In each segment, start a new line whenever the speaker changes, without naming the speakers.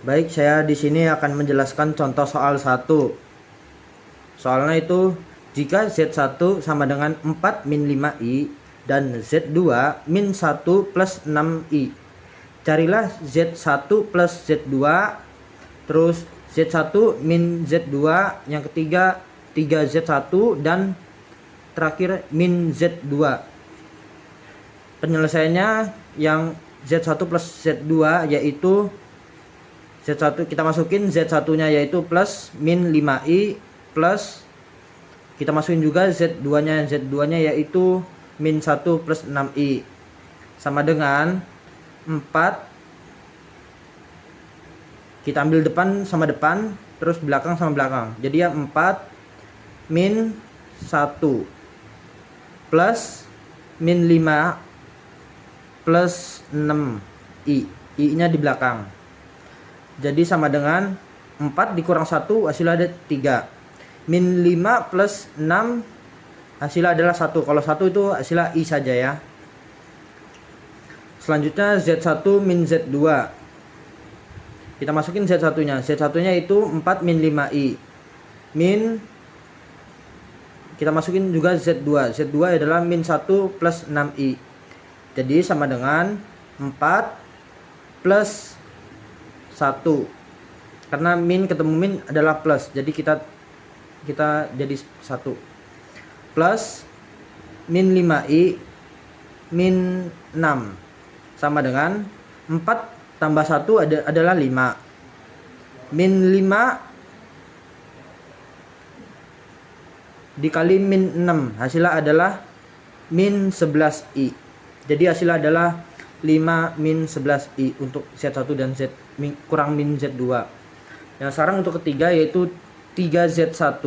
Baik, saya di sini akan menjelaskan contoh soal 1. Soalnya itu jika Z1 sama dengan 4 min 5i dan Z2 min 1 plus 6i. Carilah Z1 plus Z2, terus Z1 min Z2, yang ketiga 3Z1, dan terakhir min Z2. Penyelesaiannya yang Z1 plus Z2 yaitu Z1 kita masukin Z1-nya yaitu plus min 5i plus kita masukin juga Z2-nya. Z2-nya yaitu min 1 plus 6i sama dengan 4. Kita ambil depan sama depan, terus belakang sama belakang. Jadi ya 4 min 1 plus min 5 plus 6i. I-nya di belakang. Jadi sama dengan 4 dikurang 1 hasilnya ada 3. Min 5 plus 6 hasilnya adalah 1. Kalau 1 itu hasilnya I saja ya. Selanjutnya Z1 min Z2. Kita masukin Z1-nya. Z1-nya itu 4 min 5i. Min kita masukin juga Z2. Z2 adalah min 1 plus 6i. Jadi sama dengan 4 plus 1. Karena min ketemu min adalah plus. Jadi kita jadi 1. Plus min 5i min 6 sama dengan 4 tambah 1 adalah 5. Min 5 dikali min 6 hasilnya adalah min 11i. Jadi hasilnya adalah 5 min 11i untuk Z1 dan kurang min Z2. Yang sekarang untuk ketiga yaitu 3Z1.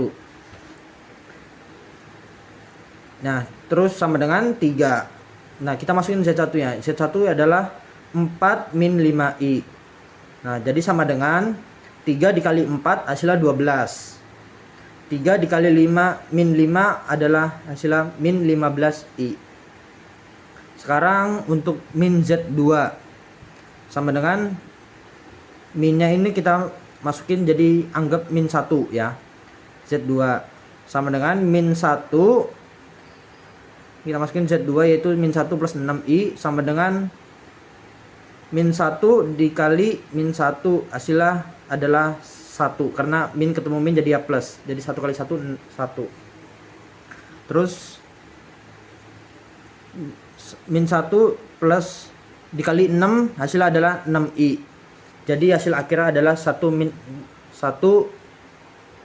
Nah, terus sama dengan 3. Nah, kita masukin Z1-nya. Z1 adalah 4 min 5i. Nah, jadi sama dengan 3 dikali 4 hasilnya 12. 3 dikali 5 min 5 adalah hasilnya min 15i. Sekarang untuk min Z2 sama dengan minnya ini kita masukin jadi anggap min 1 ya. Z2 sama dengan min 1, kita masukin Z2 yaitu min 1 plus 6i sama dengan min 1 dikali min 1 hasilnya adalah 1. Karena min ketemu min jadi ya plus. Jadi 1 kali 1 1. Terus min 1 plus dikali 6 hasilnya adalah 6i. Jadi hasil akhirnya adalah 1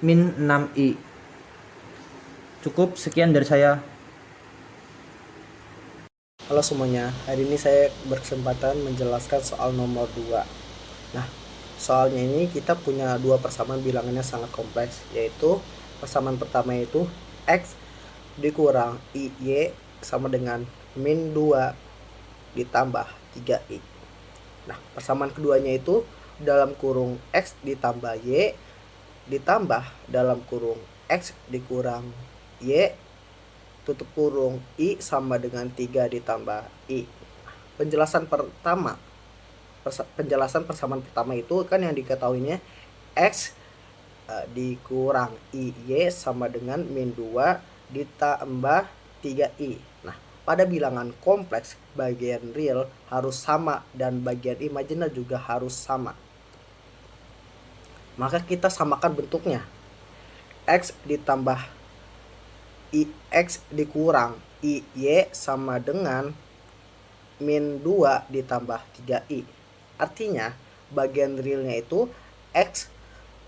min 6i. Cukup sekian dari saya.
Halo semuanya, hari ini saya berkesempatan menjelaskan soal nomor 2. Nah, soalnya ini kita punya dua persamaan bilangannya sangat kompleks, yaitu persamaan pertama yaitu X dikurang IY sama dengan min 2 ditambah 3i. Nah, persamaan keduanya itu dalam kurung X ditambah Y ditambah dalam kurung X dikurang Y tutup kurung I sama dengan 3 ditambah I. Penjelasan persamaan pertama itu kan yang diketahuinya X dikurang IY sama dengan min 2 ditambah 3I. Nah, pada bilangan kompleks bagian real harus sama dan bagian imajiner juga harus sama. Maka kita samakan bentuknya. X ditambah X dikurang IY sama dengan min 2 ditambah 3I. Artinya bagian realnya itu X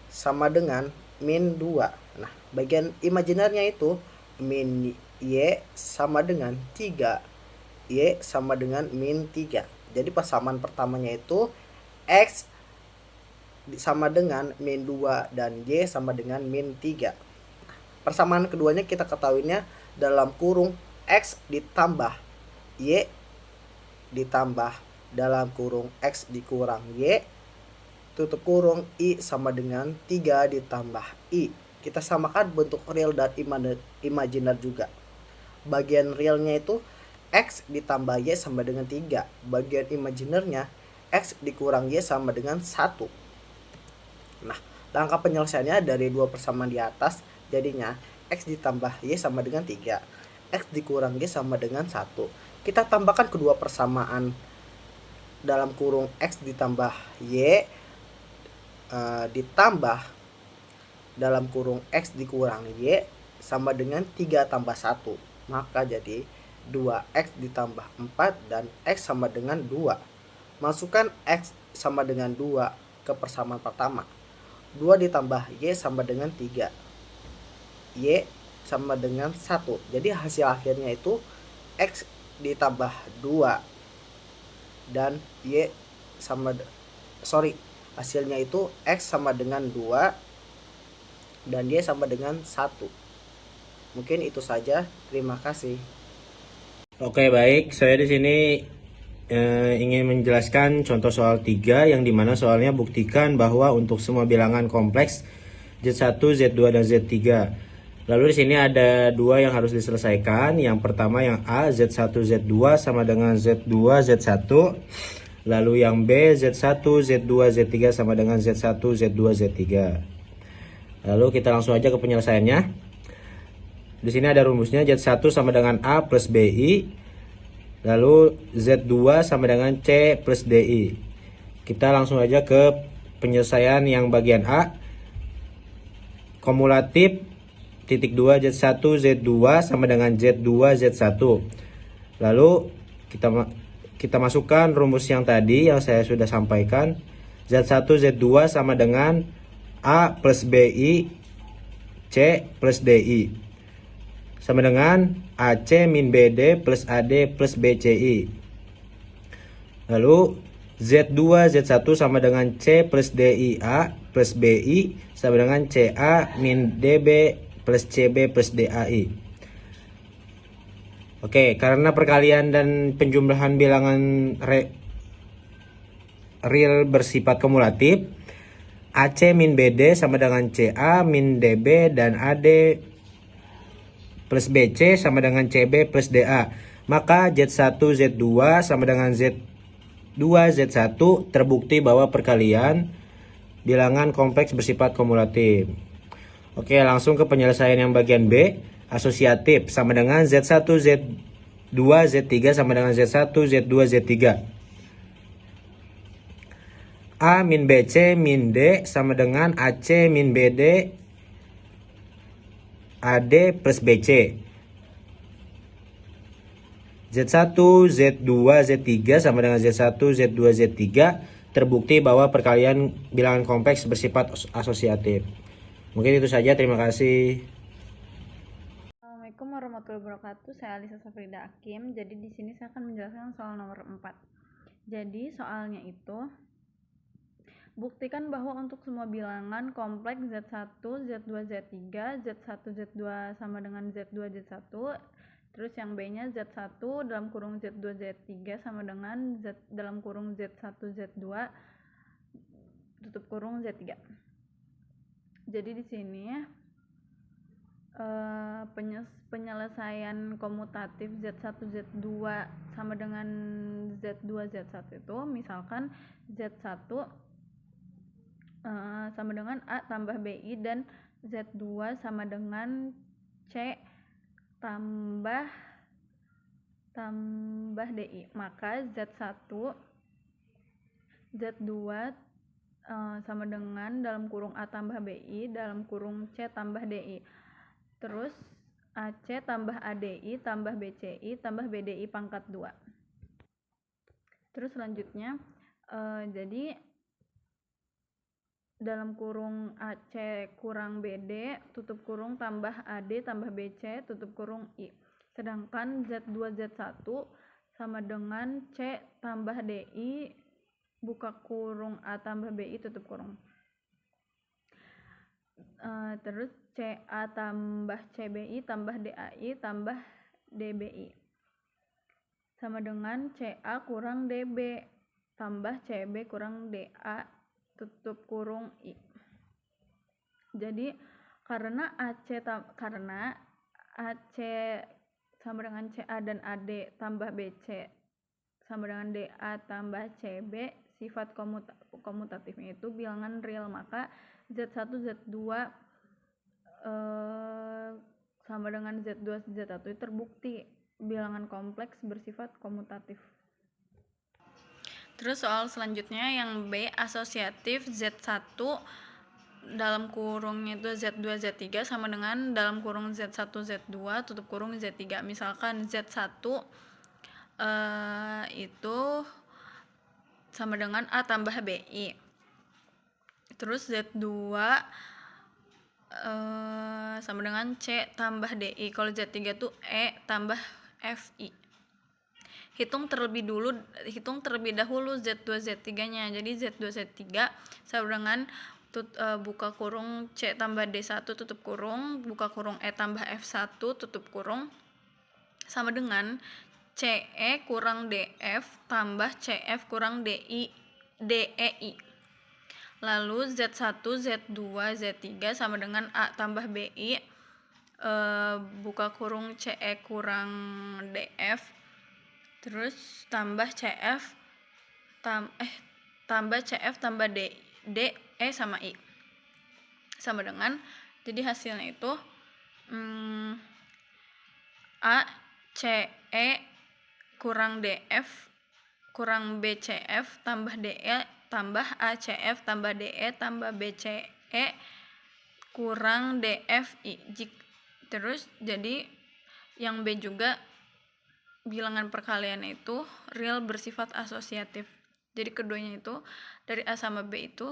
sama dengan min 2. Nah, bagian imajinernya itu min Y sama dengan 3, Y sama dengan min 3. Jadi persamaan pertamanya itu X sama dengan min 2 dan Y sama dengan min 3. Persamaan keduanya kita ketahuinya dalam kurung X ditambah Y ditambah dalam kurung X dikurang Y tutup kurung I sama dengan 3 ditambah I. Kita samakan bentuk real dan imajiner juga. Bagian realnya itu X ditambah Y sama dengan 3. Bagian imajinernya X dikurang Y sama dengan 1. Nah, langkah penyelesaiannya dari dua persamaan di atas, jadinya X ditambah Y sama dengan 3. X dikurang Y sama dengan 1. Kita tambahkan kedua persamaan dalam kurung X ditambah Y ditambah dalam kurung X dikurang Y sama dengan 3 tambah 1. Maka jadi 2X ditambah 4 dan X sama dengan 2. Masukkan X sama dengan 2 ke persamaan pertama. 2 ditambah Y sama dengan 3. Y sama dengan 1. Jadi hasil akhirnya itu X ditambah 2 dan Y sama hasilnya itu X sama dengan 2 dan Y sama dengan 1. Mungkin itu saja. Terima kasih.
Oke, baik. Saya di sini ingin menjelaskan contoh soal 3 yang dimana soalnya buktikan bahwa untuk semua bilangan kompleks Z1, Z2, dan Z3. Lalu di sini ada dua yang harus diselesaikan. Yang pertama yang A, Z1, Z2 sama dengan Z2, Z1. Lalu yang B, Z1, Z2, Z3 sama dengan Z1, Z2, Z3. Lalu kita langsung aja ke penyelesaiannya. Di sini ada rumusnya Z1 sama dengan A plus BI. Lalu Z2 sama dengan C plus DI. Kita langsung aja ke penyelesaian yang bagian A. Kumulatif titik 2 Z1 Z2 sama dengan Z2 Z1. Lalu kita masukkan rumus yang tadi yang saya sudah sampaikan. Z1 Z2 sama dengan A plus BI C plus DI sama dengan AC min BD plus AD plus BCI. Lalu Z2 Z1 sama dengan C plus DIA plus BI sama dengan CA min DB plus CB plus DAI. Oke, karena perkalian dan penjumlahan bilangan real bersifat kumulatif, AC min BD sama dengan CA min DB dan AD plus BC sama dengan CB plus DA. Maka Z1 Z2 sama dengan Z2 Z1 terbukti bahwa perkalian bilangan kompleks bersifat kumulatif. Oke, langsung ke penyelesaian yang bagian B. Asosiatif sama dengan Z1 Z2 Z3 sama dengan Z1 Z2 Z3. A min BC min D sama dengan AC min BD AD plus BC. Z1 Z2 Z3 sama dengan Z1 Z2 Z3 terbukti bahwa perkalian bilangan kompleks bersifat asosiatif. Mungkin itu saja, terima kasih.
Assalamualaikum warahmatullahi wabarakatuh. Saya Alisa Safrida Hakim. Jadi di sini saya akan menjelaskan soal nomor 4. Jadi soalnya itu buktikan bahwa untuk semua bilangan kompleks Z1, Z2, Z3, Z1, Z2 sama dengan Z2, Z1, terus yang B-nya Z1 dalam kurung Z2, Z3 sama dengan Z dalam kurung Z1, Z2 tutup kurung Z3. Jadi di sini penyelesaian komutatif Z1, Z2 sama dengan Z2, Z1 itu misalkan Z1 sama dengan A tambah BI dan Z2 sama dengan C tambah DI. Maka Z1 Z2 sama dengan dalam kurung A tambah BI dalam kurung C tambah DI. Terus AC tambah ADI tambah BCI tambah BDI pangkat 2. Terus selanjutnya jadi dalam kurung AC kurang BD tutup kurung tambah AD tambah BC tutup kurung I. Sedangkan Z2 Z1 sama dengan C tambah DI buka kurung A tambah BI tutup kurung. Terus CA tambah CBI tambah DAI tambah DBI sama dengan CA kurang DB tambah CB kurang DA tutup kurung I. Jadi karena AC sama dengan CA dan AD tambah BC sama dengan DA tambah CB, sifat komutatifnya itu bilangan real, maka Z1 Z2 sama dengan Z2 Z1 itu terbukti bilangan kompleks bersifat komutatif. Terus soal selanjutnya yang B, asosiatif Z1 dalam kurungnya itu Z2 Z3 sama dengan dalam kurung Z1 Z2 tutup kurung Z3. Misalkan Z1 itu sama dengan A tambah BI. Terus Z2 sama dengan C tambah DI. Kalau Z3 itu E tambah FI. Hitung terlebih dahulu Z2 Z3-nya. Jadi Z2 Z3 sama dengan buka kurung C tambah D1 tutup kurung, buka kurung E tambah F1 tutup kurung, sama dengan CE kurang DF tambah CF kurang DEI. Lalu Z1, Z2, Z3 sama dengan A tambah BI, buka kurung CE kurang DF, terus tambah CF tambah DE sama I, sama dengan, jadi hasilnya itu A CE kurang DF kurang BCF tambah DE tambah ACF tambah DE tambah BCE kurang DFI. Terus jadi yang B juga bilangan perkaliannya itu real bersifat asosiatif. Jadi keduanya itu dari A sama B itu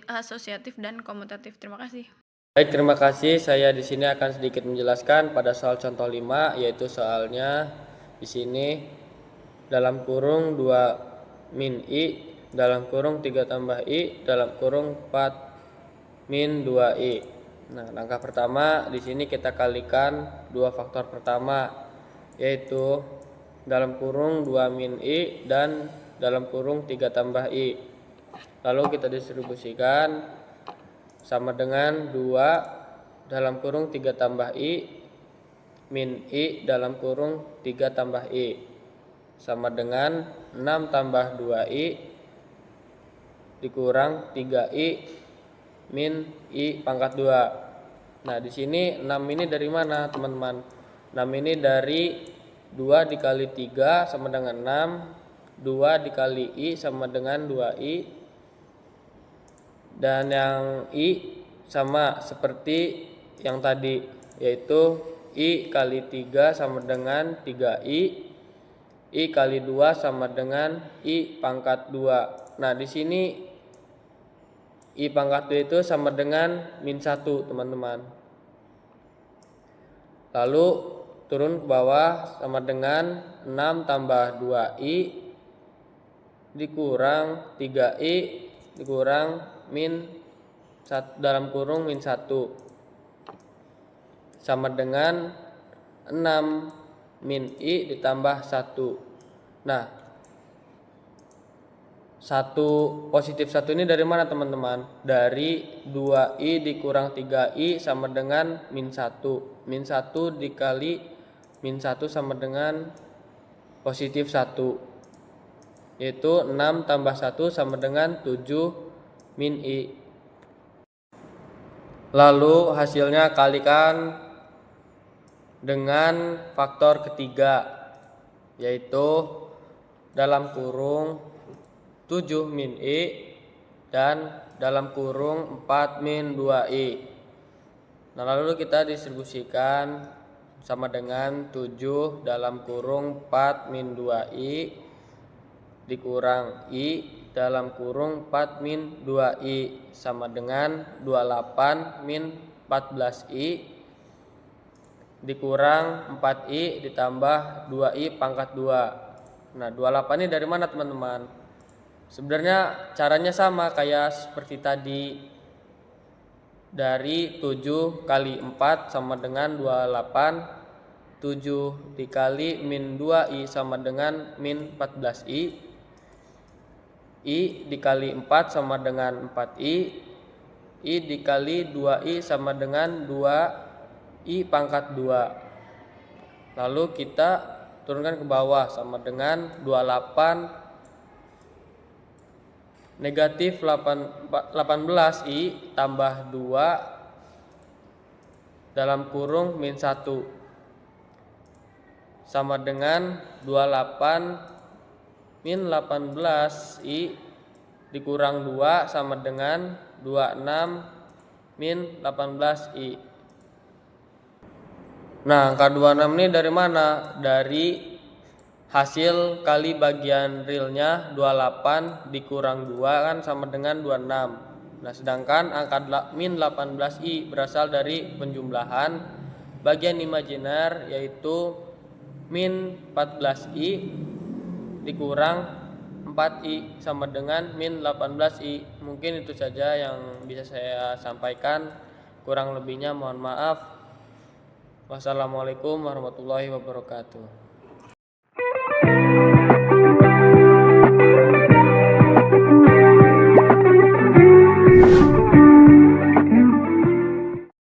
asosiatif dan komutatif. Terima kasih.
Baik, terima kasih. Saya di sini akan sedikit menjelaskan pada soal contoh 5, yaitu soalnya di sini dalam kurung 2 min I dalam kurung 3 tambah I dalam kurung 4 min 2I. Nah, langkah pertama di sini kita kalikan dua faktor pertama, yaitu dalam kurung 2 min I dan dalam kurung 3 tambah I. Lalu kita distribusikan sama dengan 2 dalam kurung 3 tambah I min I dalam kurung 3 tambah I sama dengan 6 tambah 2I dikurang 3I min I pangkat 2. Nah, di sini 6 ini dari mana, teman-teman? 6 ini dari 2 dikali 3 sama dengan 6, 2 dikali I sama dengan 2I, dan yang I sama seperti yang tadi, yaitu I kali 3 sama dengan 3I, I kali 2 sama dengan I pangkat 2. Nah, di sini I pangkat 2 itu sama dengan min 1, teman-teman. Lalu turun ke bawah sama dengan 6 tambah 2I dikurang 3I dikurang min 1 dalam kurung min 1 sama dengan 6 min I ditambah 1. Nah, 1 positif 1 ini dari mana, teman-teman? Dari 2I dikurang 3I sama dengan min 1. Min 1 dikali min 1 sama dengan positif 1, yaitu 6 tambah 1 sama dengan 7 min I. Lalu hasilnya kalikan dengan faktor ketiga, yaitu dalam kurung 7 min I dan dalam kurung 4 min 2I. Nah, lalu kita distribusikan sama dengan 7 dalam kurung 4 min 2I dikurang I dalam kurung 4 min 2I sama dengan 28 min 14I dikurang 4I ditambah 2I pangkat 2. Nah, 28 ini dari mana, teman-teman? Sebenarnya caranya sama kayak seperti tadi. Dari 7 kali 4 sama dengan 28, 7 dikali min 2I sama dengan min 14I, I dikali 4 sama dengan 4I, I dikali 2I sama dengan 2I pangkat 2. Lalu kita turunkan ke bawah sama dengan 28 negatif 18i tambah 2 dalam kurung min 1 sama dengan 28 min 18i dikurang 2 sama dengan 26 min 18i. Nah, angka 26 ini dari mana? Dari hasil kali bagian realnya 28 dikurang 2 kan sama dengan 26. Nah, sedangkan angka min 18i berasal dari penjumlahan bagian imajiner yaitu min 14i dikurang 4i sama dengan min 18i. Mungkin itu saja yang bisa saya sampaikan. Kurang lebihnya mohon maaf. Wassalamualaikum warahmatullahi wabarakatuh.